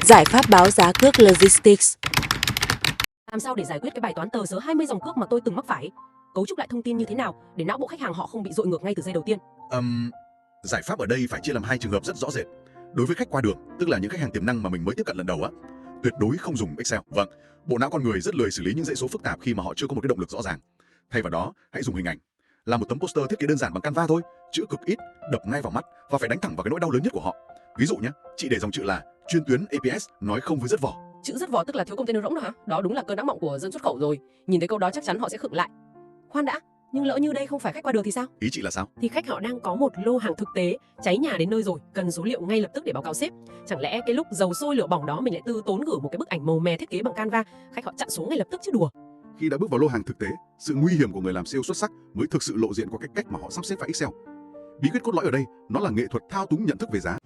Giải pháp báo giá cước Logistics. Làm sao để giải quyết cái bài toán tờ sớ 20 dòng cước mà tôi từng mắc phải? Cấu trúc lại thông tin như thế nào để não bộ khách hàng họ không bị dội ngược ngay từ giây đầu tiên? Giải pháp ở đây phải chia làm hai trường hợp rất rõ rệt. Đối với khách qua đường, tức là những khách hàng tiềm năng mà mình mới tiếp cận lần đầu á, tuyệt đối không dùng Excel. Vâng, bộ não con người rất lười xử lý những dãy số phức tạp khi mà họ chưa có một cái động lực rõ ràng. Thay vào đó, hãy dùng hình ảnh. Làm một tấm poster thiết kế đơn giản bằng Canva thôi, chữ cực ít, đập ngay vào mắt và phải đánh thẳng vào cái nỗi đau lớn nhất của họ. Ví dụ nhé, chị để dòng chữ là chuyên tuyến APS nói không với rất vỏ. Chữ rất vỏ tức là thiếu container rỗng đó hả? Đó đúng là cơn ác mộng của dân xuất khẩu rồi. Nhìn thấy câu đó chắc chắn họ sẽ khựng lại. Khoan đã, nhưng lỡ như đây không phải khách qua đường thì sao? Ý chị là sao? Thì khách họ đang có một lô hàng thực tế, cháy nhà đến nơi rồi, cần số liệu ngay lập tức để báo cáo sếp. Chẳng lẽ cái lúc dầu sôi lửa bỏng đó mình lại tư tốn gửi một cái bức ảnh màu mè thiết kế bằng Canva, khách họ chặn số ngay lập tức chứ đùa. Khi đã bước vào lô hàng thực tế, sự nguy hiểm của người làm sale xuất sắc mới thực sự lộ diện qua cái cách mà họ sắp xếp vào Excel. Bí quyết cốt lõi ở đây, nó là nghệ thuật thao túng nhận thức về giá.